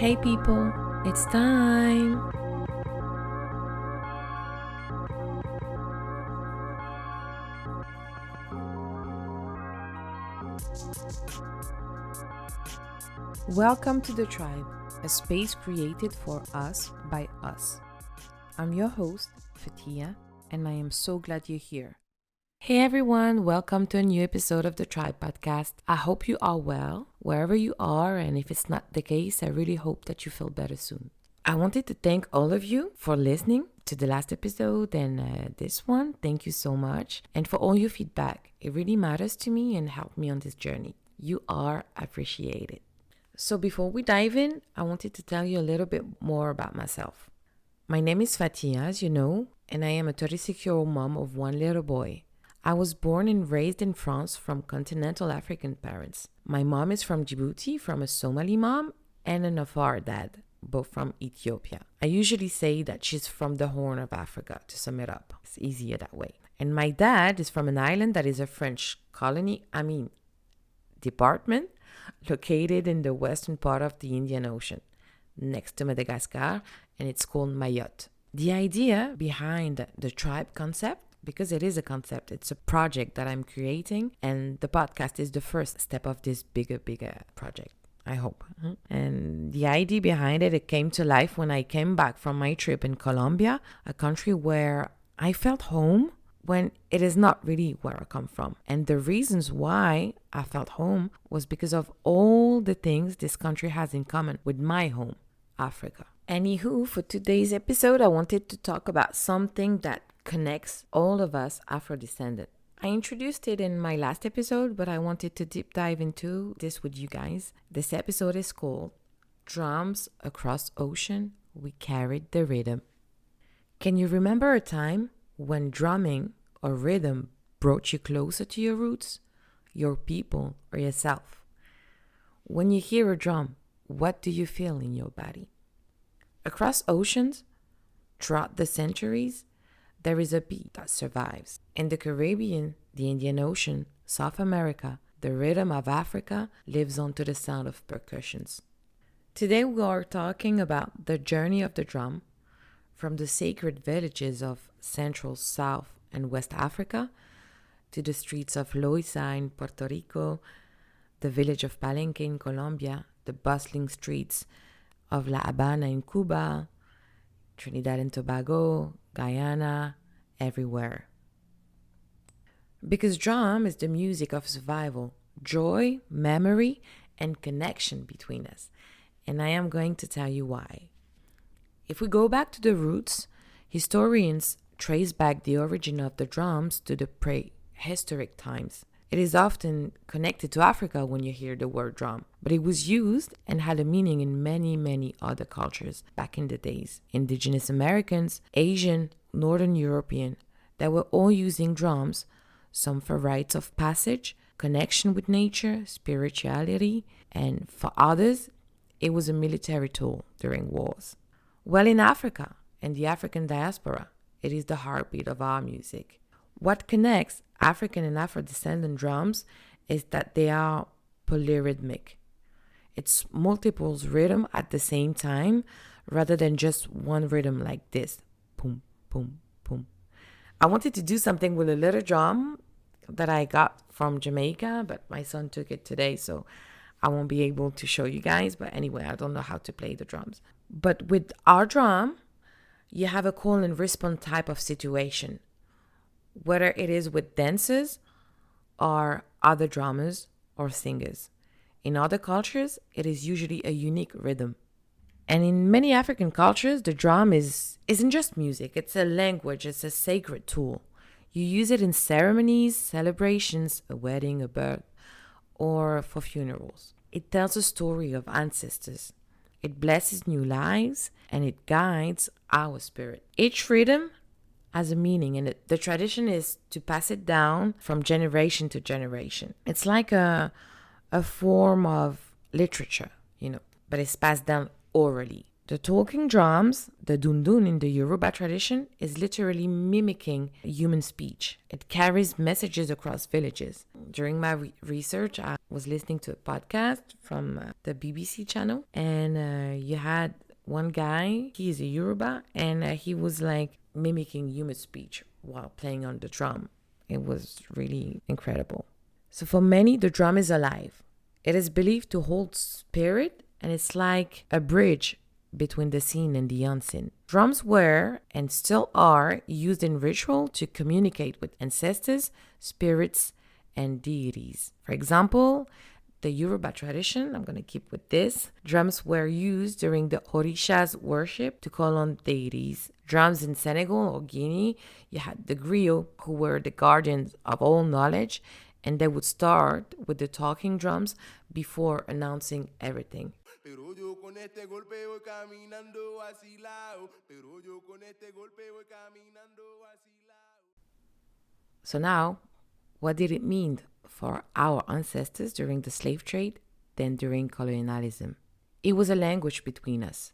Hey people, it's time! Welcome to the Tribe, a space created for us by us. I'm your host, Fatia, and I am so glad you're here. Hey everyone, welcome to a new episode of the Tribe podcast. I hope you are well, wherever you are, and if it's not the case, I really hope that you feel better soon. I wanted to thank all of you for listening to the last episode and this one. Thank you so much. And for all your feedback. It really matters to me and helped me on this journey. You are appreciated. So before we dive in, I wanted to tell you a little bit more about myself. My name is Fatia, as you know, and I am a 36-year-old mom of one little boy. I was born and raised in France from continental African parents. My mom is from Djibouti, from a Somali mom, and an Afar dad, both from Ethiopia. I usually say that she's from the Horn of Africa, to sum it up. It's easier that way. And my dad is from an island that is a French department, located in the western part of the Indian Ocean, next to Madagascar, and it's called Mayotte. The idea behind the tribe concept, because it is a concept, it's a project that I'm creating, and the podcast is the first step of this bigger project, I hope. And the idea behind it came to life when I came back from my trip in Colombia, a country where I felt home when it is not really where I come from. And the reasons why I felt home was because of all the things this country has in common with my home, Africa. Anywho, for today's episode, I wanted to talk about something that connects all of us Afro-descendant. I introduced it in my last episode, but I wanted to deep dive into this with you guys. This episode is called Drums Across Ocean, We Carried the Rhythm. Can you remember a time when drumming or rhythm brought you closer to your roots, your people, or yourself? When you hear a drum, what do you feel in your body? Across oceans, throughout the centuries, there is a beat that survives. In the Caribbean, the Indian Ocean, South America, the rhythm of Africa lives on to the sound of percussions. Today we are talking about the journey of the drum from the sacred villages of Central, South, and West Africa to the streets of Loiza in Puerto Rico, the village of Palenque in Colombia, the bustling streets of La Habana in Cuba, Trinidad and Tobago, Guyana, everywhere. Because drum is the music of survival, joy, memory, and connection between us. And I am going to tell you why. If we go back to the roots, historians trace back the origin of the drums to the prehistoric times. It is often connected to Africa when you hear the word drum, but it was used and had a meaning in many other cultures back in the days. Indigenous Americans, Asian, Northern European, they were all using drums, some for rites of passage, connection with nature, spirituality, and for others, it was a military tool during wars. Well, in Africa and the African diaspora, it is the heartbeat of our music. What connects African and Afro-descendant drums is that they are polyrhythmic. It's multiple rhythm at the same time rather than just one rhythm like this. Boom, boom, boom. I wanted to do something with a little drum that I got from Jamaica, but my son took it today, so I won't be able to show you guys. But anyway, I don't know how to play the drums. But with our drum, you have a call and response type of situation. Whether it is with dancers or other drummers or singers. In other cultures, it is usually a unique rhythm. And in many African cultures, the drum isn't just music. It's a language. It's a sacred tool. You use it in ceremonies, celebrations, a wedding, a birth, or for funerals. It tells a story of ancestors. It blesses new lives, and it guides our spirit. Each rhythm has a meaning, and the tradition is to pass it down from generation to generation. It's like a form of literature, but it's passed down orally. The talking drums, the dundun in the Yoruba tradition, is literally mimicking human speech. It carries messages across villages. During my research, I was listening to a podcast from the BBC channel, and you had one guy, he's a Yoruba, and he was like mimicking human speech while playing on the drum. It was really incredible. So for many, the drum is alive. It is believed to hold spirit, and it's like a bridge between the seen and the unseen. Drums were and still are used in ritual to communicate with ancestors, spirits, and deities. For example, the Yoruba tradition, I'm going to keep with this, drums were used during the Orishas worship to call on deities. Drums in Senegal or Guinea, you had the griot, who were the guardians of all knowledge, and they would start with the talking drums before announcing everything. Pero yo con este golpe voy caminando vacilao. Pero yo con este golpe voy caminando vacilao. So now, what did it mean for our ancestors during the slave trade, then during colonialism? It was a language between us.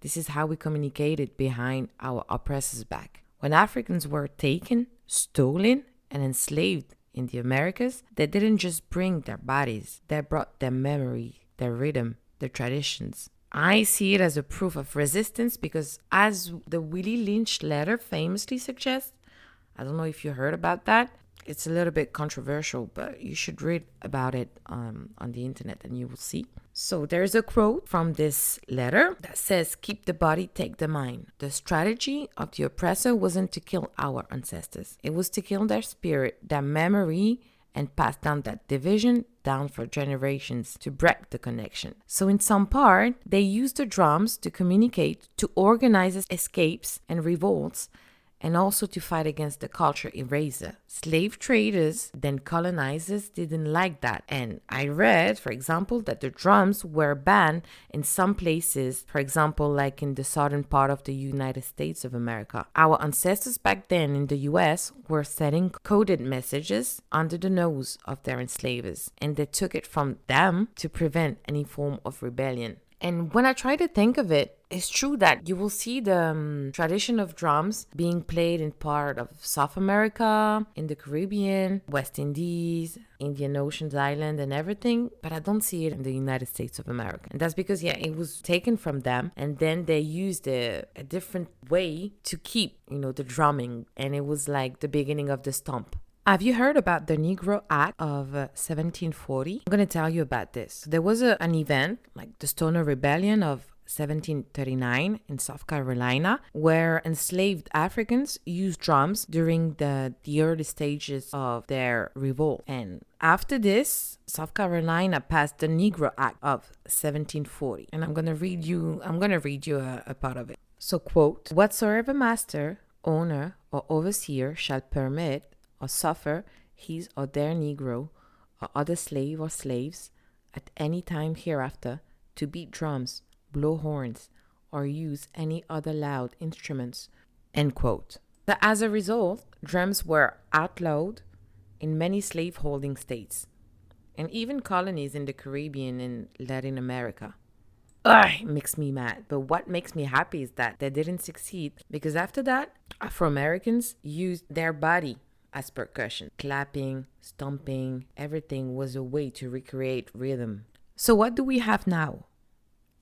This is how we communicated behind our oppressors' back. When Africans were taken, stolen, and enslaved in the Americas, they didn't just bring their bodies, they brought their memory, their rhythm, their traditions. I see it as a proof of resistance because, as the Willie Lynch letter famously suggests, I don't know if you heard about that. It's a little bit controversial, but you should read about it on the internet and you will see. So there's a quote from this letter that says, "Keep the body, take the mind." The strategy of the oppressor wasn't to kill our ancestors. It was to kill their spirit, their memory, and pass down that division down for generations to break the connection. So in some part, they used the drums to communicate, to organize escapes and revolts, and also to fight against the culture eraser. Slave traders, then colonizers, didn't like that. And I read, for example, that the drums were banned in some places, for example, like in the southern part of the United States of America. Our ancestors back then in the US were sending coded messages under the nose of their enslavers, and they took it from them to prevent any form of rebellion. And when I try to think of it, it's true that you will see the tradition of drums being played in part of South America, in the Caribbean, West Indies, Indian Ocean Island and everything, but I don't see it in the United States of America. And that's because, it was taken from them, and then they used a different way to keep, the drumming, and it was like the beginning of the stomp. Have you heard about the Negro Act of 1740? I'm going to tell you about this. There was an event, like the Stoner Rebellion of 1739 in South Carolina, where enslaved Africans used drums during the early stages of their revolt. And after this, South Carolina passed the Negro Act of 1740. And I'm going to read you a part of it. So, quote, "Whatsoever master, owner, or overseer shall permit or suffer his or their Negro or other slave or slaves at any time hereafter to beat drums, blow horns, or use any other loud instruments," end quote. So as a result, drums were outlawed in many slave-holding states and even colonies in the Caribbean and Latin America. It makes me mad. But what makes me happy is that they didn't succeed, because after that, Afro-Americans used their body as percussion. Clapping, stomping, everything was a way to recreate rhythm. So what do we have now?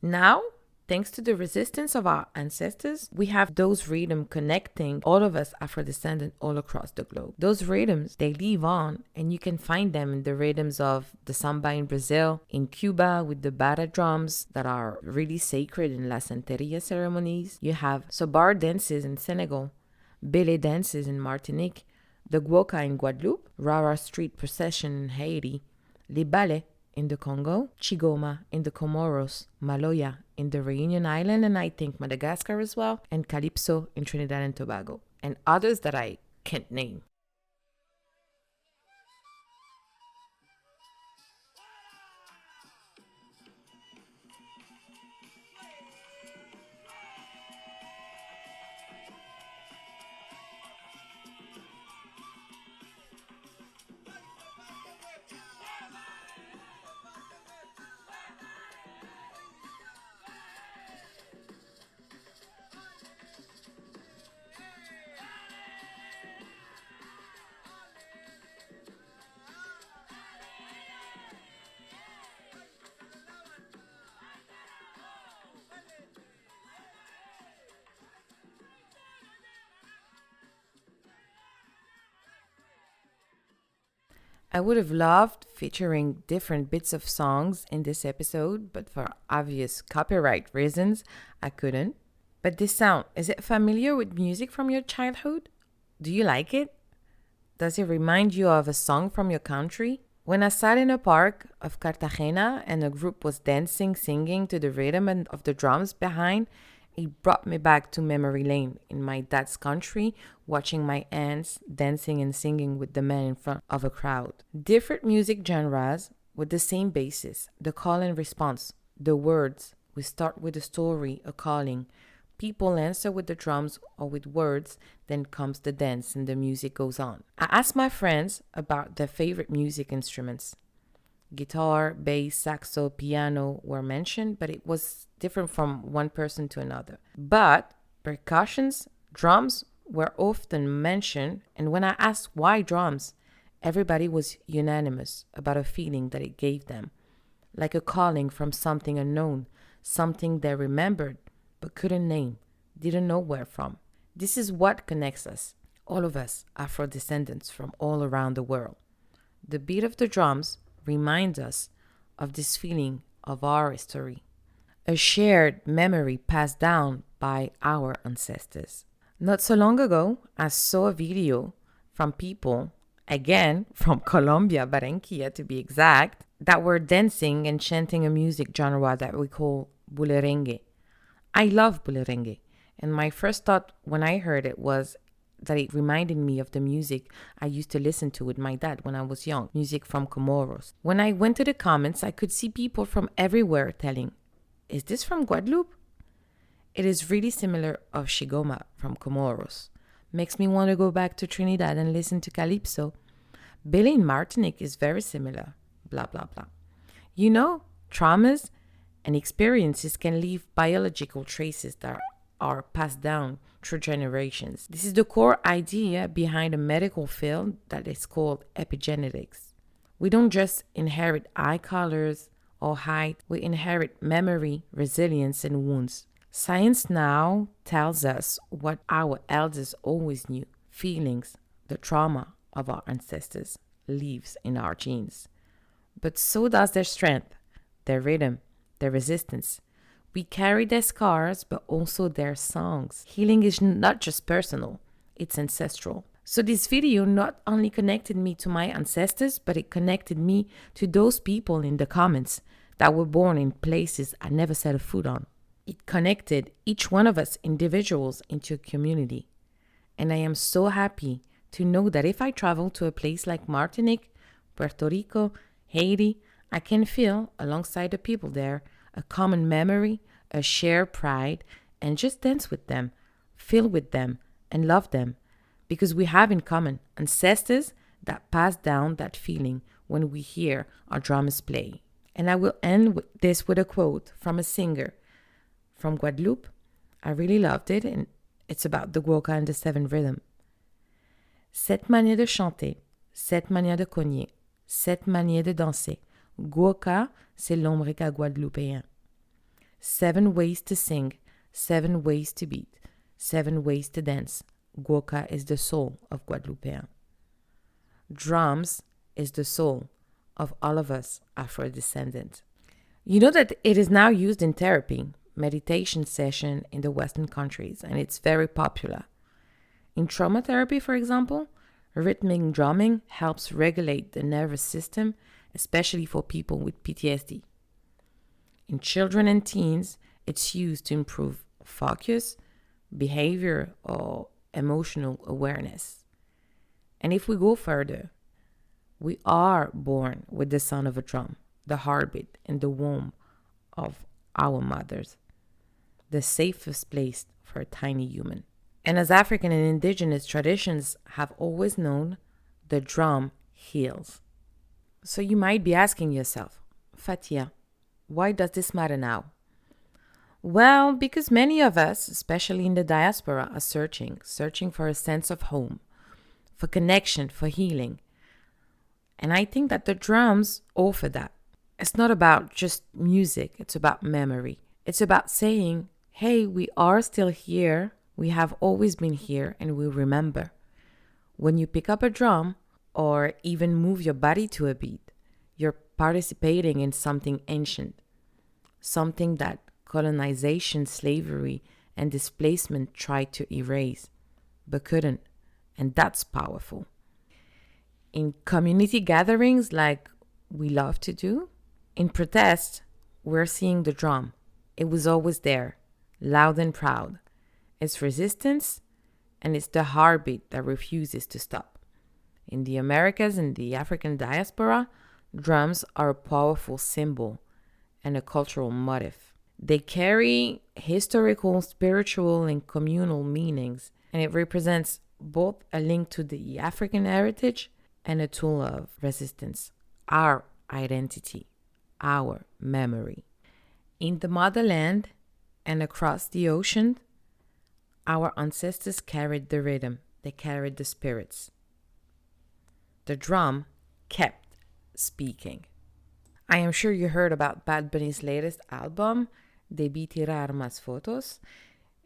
Now, thanks to the resistance of our ancestors, we have those rhythms connecting all of us Afro-descendant all across the globe. Those rhythms, they live on, and you can find them in the rhythms of the samba in Brazil, in Cuba with the bata drums that are really sacred in La Santeria ceremonies. You have sobar dances in Senegal, belé dances in Martinique, the guoca in Guadeloupe, Rara street procession in Haiti, les ballets in the Congo, Chigoma in the Comoros, Maloya in the Reunion Island, and I think Madagascar as well, and Calypso in Trinidad and Tobago, and others that I can't name. I would have loved featuring different bits of songs in this episode, but for obvious copyright reasons, I couldn't. But this sound, is it familiar with music from your childhood? Do you like it? Does it remind you of a song from your country? When I sat in a park of Cartagena and a group was dancing, singing to the rhythm of the drums behind, it brought me back to memory lane in my dad's country, watching my aunts dancing and singing with the men in front of a crowd. Different music genres with the same basis, the call and response, the words. We start with a story, a calling. People answer with the drums or with words, then comes the dance and the music goes on. I asked my friends about their favorite music instruments. Guitar, bass, saxo, piano were mentioned, but it was different from one person to another. But percussions, drums were often mentioned, and when I asked why drums, everybody was unanimous about a feeling that it gave them, like a calling from something unknown, something they remembered but couldn't name, didn't know where from. This is what connects us, all of us, Afro-descendants from all around the world. The beat of the drums reminds us of this feeling of our history, a shared memory passed down by our ancestors. Not so long ago, I saw a video from people, again from Colombia, Barranquilla to be exact, that were dancing and chanting a music genre that we call bulerengue. I love bulerengue, and my first thought when I heard it was that it reminded me of the music I used to listen to with my dad when I was young, music from Comoros. When I went to the comments, I could see people from everywhere telling, "Is this from Guadeloupe?" It is really similar of Shigoma from Comoros. Makes me want to go back to Trinidad and listen to Calypso. Billy in Martinique is very similar, blah, blah, blah. You know, traumas and experiences can leave biological traces that are passed down through generations. This is the core idea behind a medical field that is called epigenetics. We don't just inherit eye colors or height, we inherit memory, resilience, and wounds. Science now tells us what our elders always knew. Feelings, the trauma of our ancestors lives in our genes. But so does their strength, their rhythm, their resistance. We carry their scars, but also their songs. Healing is not just personal, it's ancestral. So this video not only connected me to my ancestors, but it connected me to those people in the comments that were born in places I never set a foot on. It connected each one of us individuals into a community. And I am so happy to know that if I travel to a place like Martinique, Puerto Rico, Haiti, I can feel, alongside the people there, a common memory, a shared pride, and just dance with them, feel with them, and love them. Because we have in common ancestors that pass down that feeling when we hear our drummers play. And I will end this with a quote from a singer from Guadeloupe. I really loved it, and it's about the guoka and the seven rhythm. Cette manière de chanter, cette manière de cogner, cette manière de danser. Guoka, c'est l'ombrika guadeloupéen. 7 ways to sing, 7 ways to beat, 7 ways to dance. Guoka is the soul of Guadeloupean. Drums is the soul of all of us Afro-descendants. You know that it is now used in therapy, meditation session in the Western countries, and it's very popular. In trauma therapy, for example, rhythmic drumming helps regulate the nervous system, especially for people with PTSD. In children and teens, it's used to improve focus, behavior, or emotional awareness. And if we go further, we are born with the sound of a drum, the heartbeat and the womb of our mothers, the safest place for a tiny human. And as African and indigenous traditions have always known, the drum heals. So you might be asking yourself, Fatia, why does this matter now? Well, because many of us, especially in the diaspora, are searching for a sense of home, for connection, for healing. And I think that the drums offer that. It's not about just music, it's about memory. It's about saying, hey, we are still here, we have always been here, and we remember. When you pick up a drum, or even move your body to a beat. You're participating in something ancient, something that colonization, slavery, and displacement tried to erase, but couldn't. And that's powerful. In community gatherings, like we love to do, in protest, we're seeing the drum. It was always there, loud and proud. It's resistance, and it's the heartbeat that refuses to stop. In the Americas and the African diaspora, drums are a powerful symbol and a cultural motif. They carry historical, spiritual, and communal meanings, and it represents both a link to the African heritage and a tool of resistance, our identity, our memory. In the motherland and across the ocean, our ancestors carried the rhythm, they carried the spirits. The drum kept speaking. I am sure you heard about Bad Bunny's latest album, Debí tirar más fotos.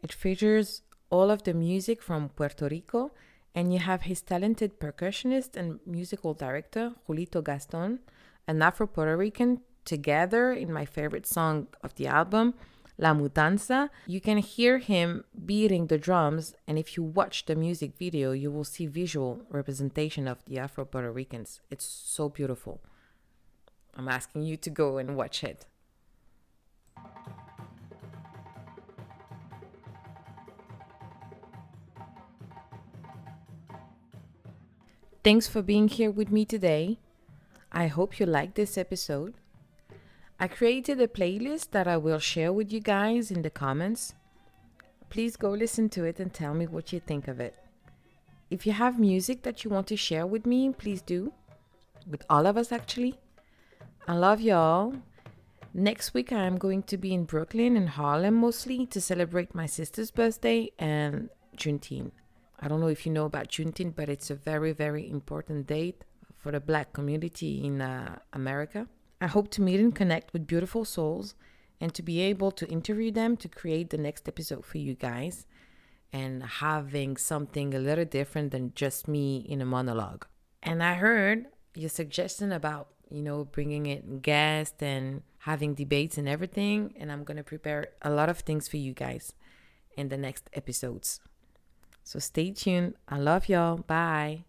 It features all of the music from Puerto Rico, and you have his talented percussionist and musical director, Julito Gaston, an Afro-Puerto Rican, together in my favorite song of the album, La Mudanza. You can hear him beating the drums, and if you watch the music video, you will see visual representation of the Afro-Puerto Ricans. It's so beautiful. I'm asking you to go and watch it. Thanks for being here with me today. I hope you liked this episode. I created a playlist that I will share with you guys in the comments. Please go listen to it and tell me what you think of it. If you have music that you want to share with me, please do. With all of us, actually. I love y'all. Next week, I am going to be in Brooklyn and Harlem mostly to celebrate my sister's birthday and Juneteenth. I don't know if you know about Juneteenth, but it's a very, very important date for the Black community in America. I hope to meet and connect with beautiful souls and to be able to interview them to create the next episode for you guys and having something a little different than just me in a monologue. And I heard your suggestion about, bringing in guests and having debates and everything. And I'm going to prepare a lot of things for you guys in the next episodes. So stay tuned. I love y'all. Bye.